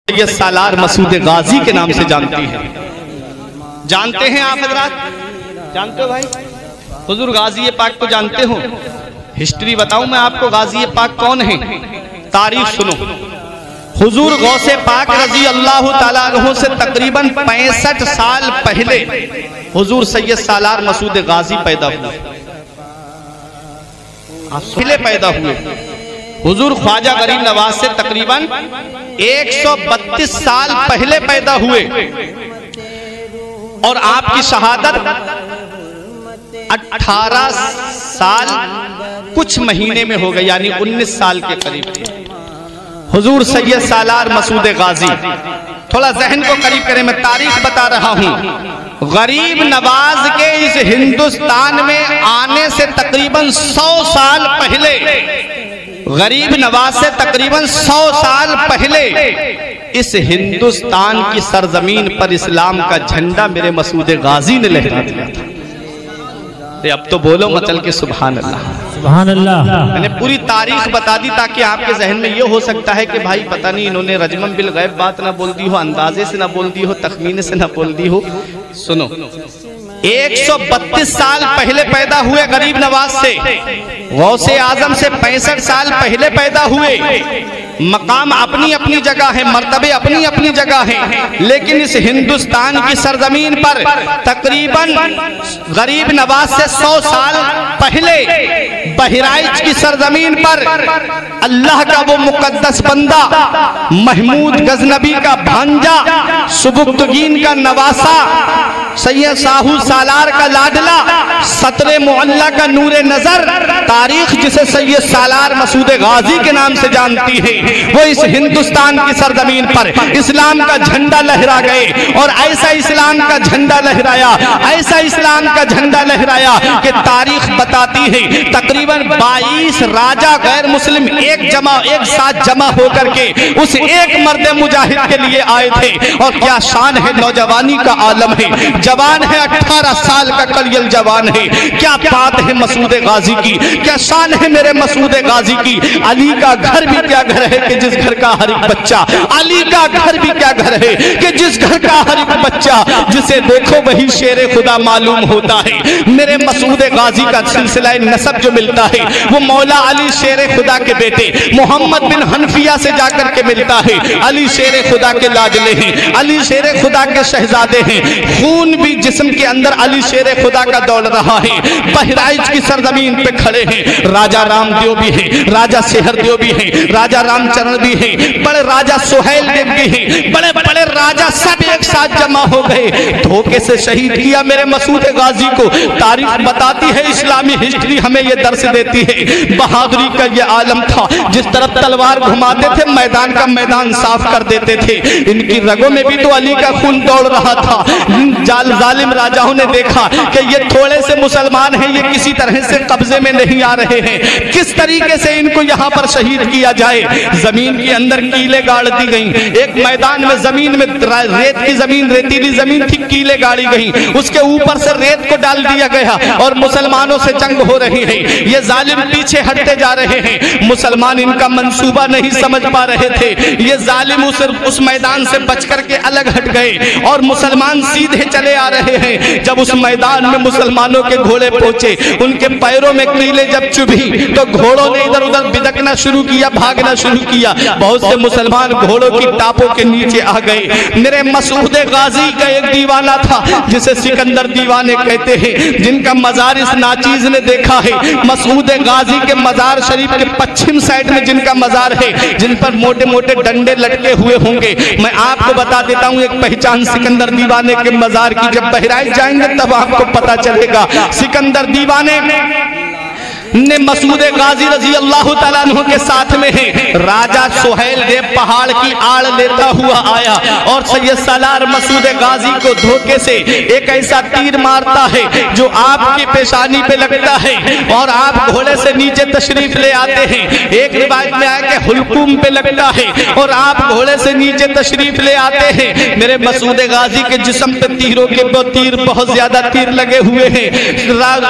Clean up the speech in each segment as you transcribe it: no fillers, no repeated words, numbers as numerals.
सैयद सालार मसूद गाजी के नाम से जानती है। जानते हैं आप हजरात? जानते हो भाई? हुजूर गाजी पाक को जानते हो? हिस्ट्री बताऊं मैं आपको, गाजी पाक कौन है? तारीख सुनो। हुजूर गौसे पाक रजी अल्लाह ताला अन्हु से तकरीबन 65 साल पहले हुजूर सैयद सालार मसूद गाजी पैदा हुए। पहले पैदा हुए हुजूर ख्वाजा गरीब नवाज से तकरीबन 132 साल पहले पैदा हुए और आपकी शहादत 18 साल कुछ महीने में हो गई, यानी 19 साल के करीब थे हुजूर सैयद सालार मसूद गाजी। थोड़ा जहन को करीब करें, मैं तारीख बता रहा हूं। गरीब नवाज के इस हिंदुस्तान में आने से तकरीबन 100 साल पहले, गरीब नवाज से तकरीबन 100 साल पहले इस हिंदुस्तान की सरजमीन पर इस्लाम का झंडा मेरे मसूद गाजी ने लहरा दिया था। अब तो बोलो मचल के सुभान अल्लाह, सुभान अल्लाह। मैंने पूरी तारीख बता दी ताकि आपके जहन में ये हो सकता है कि भाई पता नहीं इन्होंने रजमन बिल गैब बात ना बोल दी हो, अंदाजे से ना बोल दी हो, तखमीने से ना बोल दी हो। सुनो, 132 साल पहले पैदा हुए गरीब नवाज से, गौसे आजम से 65 साल पहले पैदा हुए। मकाम अपनी अपनी जगह है, मर्तबे अपनी अपनी जगह है, लेकिन इस हिंदुस्तान की सरजमीन पर तकरीबन गरीब नवाज से 100 साल पहले बहराइच की सरजमीन पर अल्लाह का वो मुकद्दस बंदा, महमूद गजनबी का भांजा, सुबुक्तगीन का नवासा, सैयद साहू सालार का लाडला, सतरे मोहल्ला का नूरे नजर, तारीख जिसे सैयद सालार मसूद गाजी के नाम से जानती है, वो इस हिंदुस्तान की सरजमीन पर इस्लाम का झंडा लहरा गए। और ऐसा इस्लाम का झंडा लहराया, ऐसा इस्लाम का झंडा लहराया कि तारीख बताती है तकरीबन 22 राजा गैर मुस्लिम एक साथ जमा होकर के उस एक मर्द मुजाहिद के लिए आए थे। और क्या शान है, नौजवानी का आलम है, जवान है, 18 साल का कलियल जवान है। क्या बात है मसूद गाजी की, क्या शान है मेरे मसूद गाजी की। अली का घर भी क्या घर है कि जिस घर का हर एक बच्चा, अली का घर भी क्या घर है कि जिस घर का हर एक बच्चा जिसे देखो वही शेरे खुदा मालूम होता है। मेरे मसूद गाजी का सिलसिला नसब जो मिलता है वो मौला अली शेरे खुदा के बेटे मोहम्मद बिन हनफिया से जाकर के मिलता है। अली शेरे खुदा के लाडले हैं, अली शेरे खुदा के शहजादे हैं, खून भी जिस्म के अंदर अली शेरे खुदा का दौड़ रहा है। बहराइच की सरजमीन पे खड़े हैं राजा रामदेव भी है, राजा सेहर देव भी है, राजा रामचरण भी है, बड़े राजा सुहेल देव भी है, बड़े बड़े राजा सब एक साथ जमा हो गए। धोखे से शहीद किया मेरे मसूद गाजी को। तारीख बताती है, इस्लामी हिस्ट्री हमें ये दर्श देती है, बहादुरी का ये आलम था। जिस तरफ तलवार घुमाते थे मैदान का मैदान साफ कर देते थे। इनकी रगों में भी तो अली का खून दौड़ रहा था। जालिम राजाओं ने देखा कि ये थोड़े से मुसलमान हैं, ये किसी तरह से कब्जे में नहीं आ रहे हैं, किस तरीके से इनको यहाँ पर शहीद किया जाए। जमीन के अंदर कीले गाड़ दी गई। एक मैदान में जमीन में रेत की जमीन, रेतीली जमीन थी, कीले गाड़ी गई, उसके ऊपर से रेत को डाल दिया गया और मुसलमानों से जंग हो रही है। ये जालिम पीछे हटते जा रहे हैं, मुसलमान इनका मंसूबा नहीं समझ पा रहे थे। ये जालिम उस मैदान से बच करके अलग हट गए और मुसलमान सीधे चले आ रहे हैं। जब उस मैदान में मुसलमानों के घोड़े पहुंचे, उनके पैरों में कीले जब चुभी तो घोड़ों ने इधर उधर बिदकना शुरू किया, भागना शुरू किया। बहुत से मुसलमान घोड़ों की टापों के नीचे आ गए। मेरे मसूद गाजी का एक दीवाना था जिसे सिकंदर दीवाने कहते हैं, जिनका मजार इस नाचीज ने देखा है। मसूद गाजी के मजार शरीफ के पश्चिम साइड में जिनका मजार है, जिन पर मोटे मोटे डंडे लटके हुए होंगे, मैं आपको बता देता हूँ एक पहचान सिकंदर दीवाने के मजार की। जब बहराइच जाएंगे तब आपको पता चलेगा। सिकंदर दीवाने ने मसूद गाजी रजी अल्लाह ताला अन्हु के साथ में है। राजा सुहेल देव पहाड़ की आड़ लेता हुआ आया और सैयद सालार मसूद गाजी को धोखे से एक ऐसा तीर मारता है जो आपकी पेशानी पे लगता है और आप घोड़े से नीचे तशरीफ ले आते हैं। एक रिवायत में आया कि हुलकुम पे लगता है और आप घोड़े से नीचे तशरीफ ले आते हैं। मेरे मसूद गाजी के जिस्म पे तीर बहुत ज्यादा तीर लगे हुए हैं।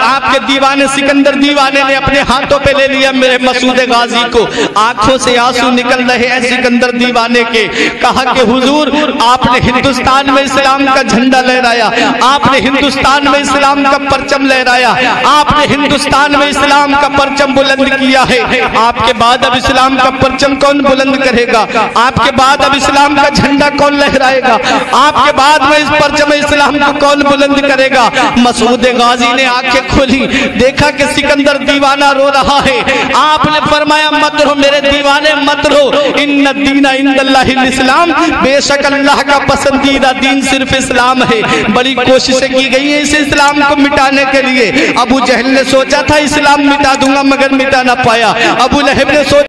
आपके दीवाने सिकंदर दीवाने ने अपने हाथों पे ले लिया मेरे मसूद गाजी को। आंखों से आंसू निकल रहे हैं सिकंदर दीवाने के। कहा कि हुजूर, आपने हिंदुस्तान में इस्लाम का झंडा लहराया, आपने हिंदुस्तान में इस्लाम का परचम लहराया, आपने हिंदुस्तान में इस्लाम का परचम बुलंद किया है। आपके बाद अब इस्लाम का परचम कौन बुलंद करेगा? आपके बाद अब इस्लाम का झंडा कौन लहराएगा? आपके बाद में इस परचम इस्लाम को कौन बुलंद करेगा? मसूद गाजी ने आंखें खोली, देखा कि सिकंदर दीवाना रो रहा है। आपने फरमाया, मत रो मेरे दीवाने, मत रो। इन्ना दीना इंदल्लाहिल इस्लाम, बेशक अल्लाह का पसंदीदा दीन सिर्फ इस्लाम है। बड़ी कोशिशें की गई है इस इस्लाम को मिटाने के लिए। अबू जहल ने सोचा था इस्लाम मिटा दूंगा, मगर मिटा ना पाया। अबू लहब ने सोचा